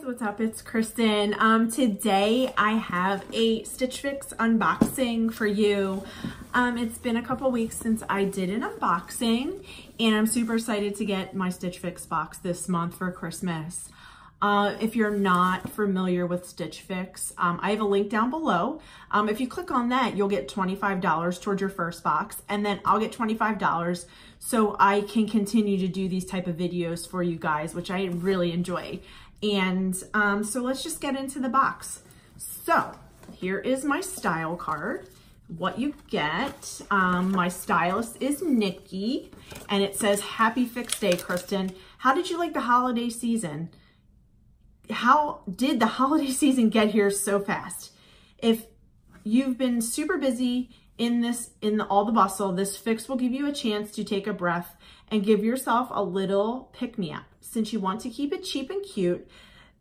what's up? It's Kristen. Today I have a Stitch Fix unboxing for you. It's been a couple weeks since I did an unboxing, and I'm super excited to get my Stitch Fix box this month for Christmas. If you're not familiar with Stitch Fix, I have a link down below. If you click on that, you'll get $25 towards your first box, and then I'll get $25 so I can continue to do these type of videos for you guys, which I really enjoy. And so let's just get into the box. So here is my style card. What you get, my stylist is Nikki, and it says, "Happy Fix Day, Kristen. How did you like the holiday season? How did the holiday season get here so fast? If you've been super busy in all the bustle, this fix will give you a chance to take a breath and give yourself a little pick-me-up. Since you want to keep it cheap and cute,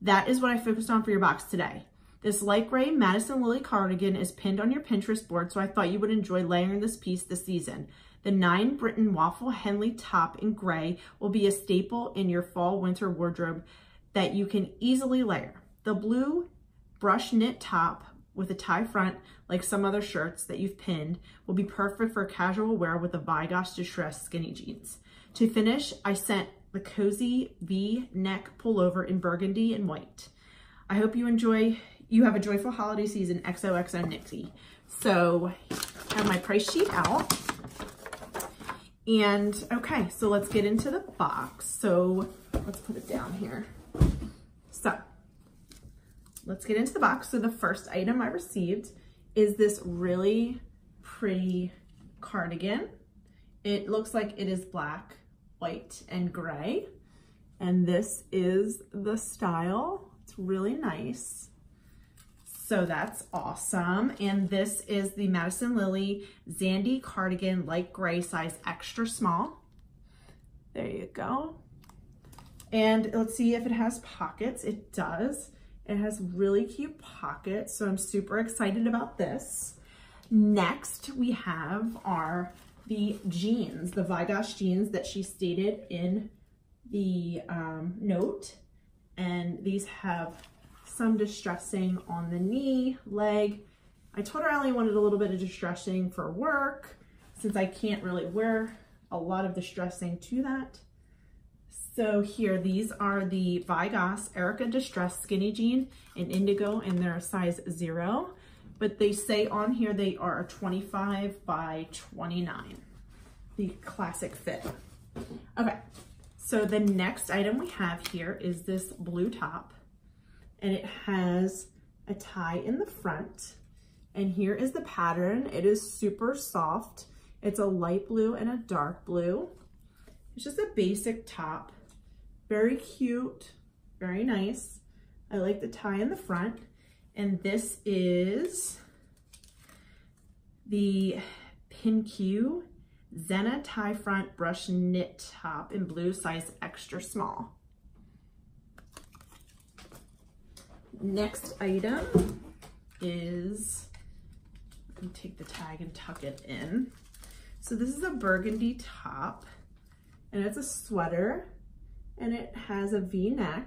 that is what I focused on for your box today. This light gray Madison Lily cardigan is pinned on your Pinterest board, so I thought you would enjoy layering this piece this season. The 9 Britain Waffle Henley top in gray will be a staple in your fall-winter wardrobe that you can easily layer. The blue brush knit top with a tie front, like some other shirts that you've pinned, will be perfect for casual wear with the Vigosh distressed skinny jeans. To finish, I sent the cozy V-neck pullover in burgundy and white. I hope you have a joyful holiday season. XOXO Nikki." So I have my price sheet out. And okay, so let's get into the box. So let's put it down here. So let's get into the box. So the first item I received is this really pretty cardigan. It looks like it is black, white, and gray. And this is the style. It's really nice. So that's awesome. And this is the Madison Lily Zandy cardigan, light gray, size extra small. There you go. And let's see if it has pockets. It does. It has really cute pockets, so I'm super excited about this. Next, we have the jeans, the Vigosh jeans that she stated in the note. And these have some distressing on the knee, leg. I told her I only wanted a little bit of distressing for work, since I can't really wear a lot of distressing to that. So here, these are the Vigosh Erica Distressed Skinny Jean in indigo, and they're a size 0. But they say on here they are a 25 by 29, the classic fit. Okay, so the next item we have here is this blue top, and it has a tie in the front. And here is the pattern. It is super soft. It's a light blue and a dark blue. It's just a basic top. Very cute, very nice. I like the tie in the front. And this is the PinQ Zena tie front brush knit top in blue, size extra small. Next item is, let me take the tag and tuck it in. So this is a burgundy top, and it's a sweater. And it has a V-neck,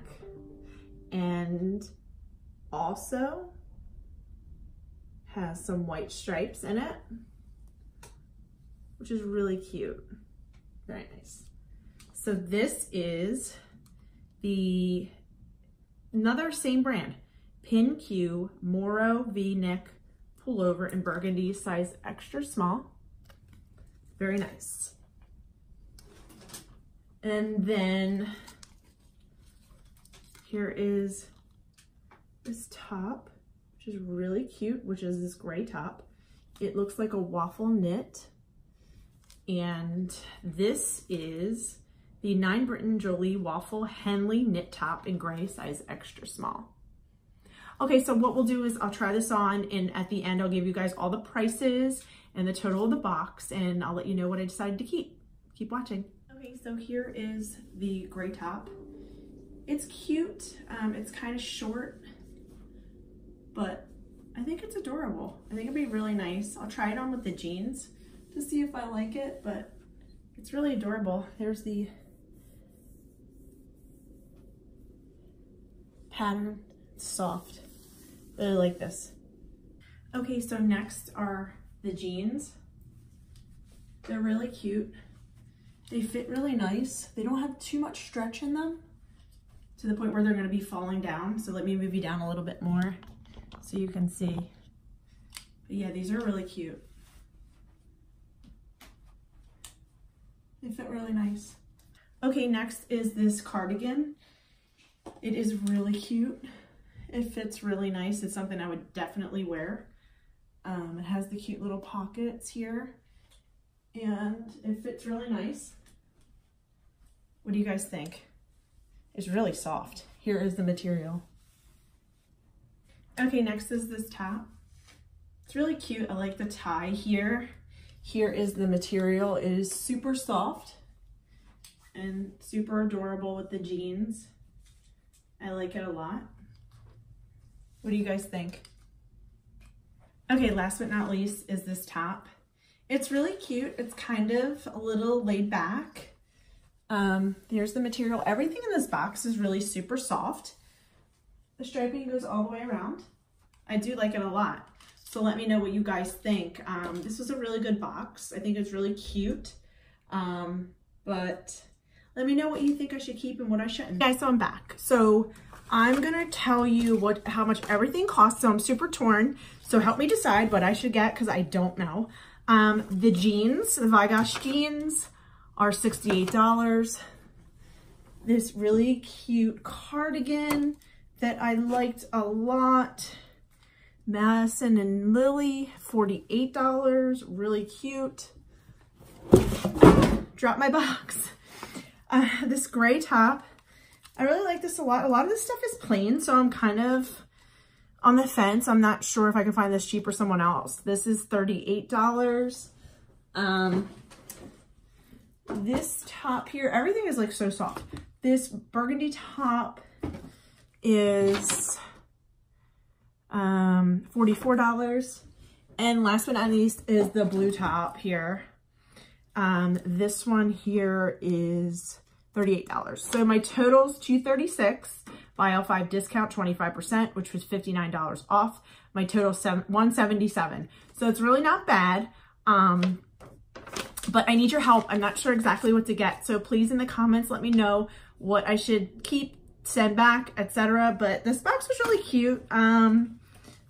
and also has some white stripes in it, which is really cute. Very nice. So this is another same brand, PinQ Moro V-neck pullover in burgundy, size extra small. Very nice. And then here is this top, which is really cute, which is this gray top. It looks like a waffle knit. And this is the 9 Britain Jolie Waffle Henley knit top in gray, size extra small. Okay, so what we'll do is I'll try this on, and at the end I'll give you guys all the prices and the total of the box, and I'll let you know what I decided to keep. Keep watching. Okay, so here is the gray top. It's cute. It's kind of short, but I think it's adorable. I think it'd be really nice. I'll try it on with the jeans to see if I like it, but it's really adorable. There's the pattern. It's soft. Really like this. Okay, so next are the jeans. They're really cute. They fit really nice. They don't have too much stretch in them to the point where they're gonna be falling down. So let me move you down a little bit more so you can see. But yeah, these are really cute. They fit really nice. Okay, next is this cardigan. It is really cute. It fits really nice. It's something I would definitely wear. It has the cute little pockets here and it fits really nice. What do you guys think? It's really soft. Here is the material. Okay, next is this top. It's really cute. I like the tie here. Here is the material. It is super soft and super adorable with the jeans. I like it a lot. What do you guys think? Okay, last but not least is this top. It's really cute. It's kind of a little laid back. Here's the material. Everything in this box is really super soft. The striping goes all the way around. I do like it a lot. So let me know what you guys think. This was a really good box. I think it's really cute. But let me know what you think I should keep and what I shouldn't. Guys, so I'm back. So I'm gonna tell you how much everything costs. So I'm super torn. So help me decide what I should get because I don't know. The jeans, the Vigosh jeans are $68. This really cute cardigan that I liked a lot. Madison and Lily, $48, really cute. Drop my box. This gray top, I really like this a lot. A lot of this stuff is plain, so I'm kind of on the fence. I'm not sure if I can find this cheap or someone else. This is $38. This top here, everything is like so soft. This burgundy top is $44. And last but not least is the blue top here. This one here is $38. So my total's $236. Buy all 5 discount 25%, which was $59 off. My total $177. So it's really not bad. But I need your help. I'm not sure exactly what to get. So please in the comments, let me know what I should keep, send back, etc. But this box was really cute.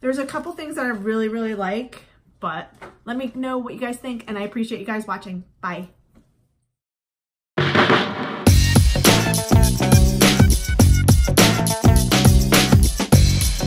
There's a couple things that I really, really like, but let me know what you guys think, and I appreciate you guys watching. Bye.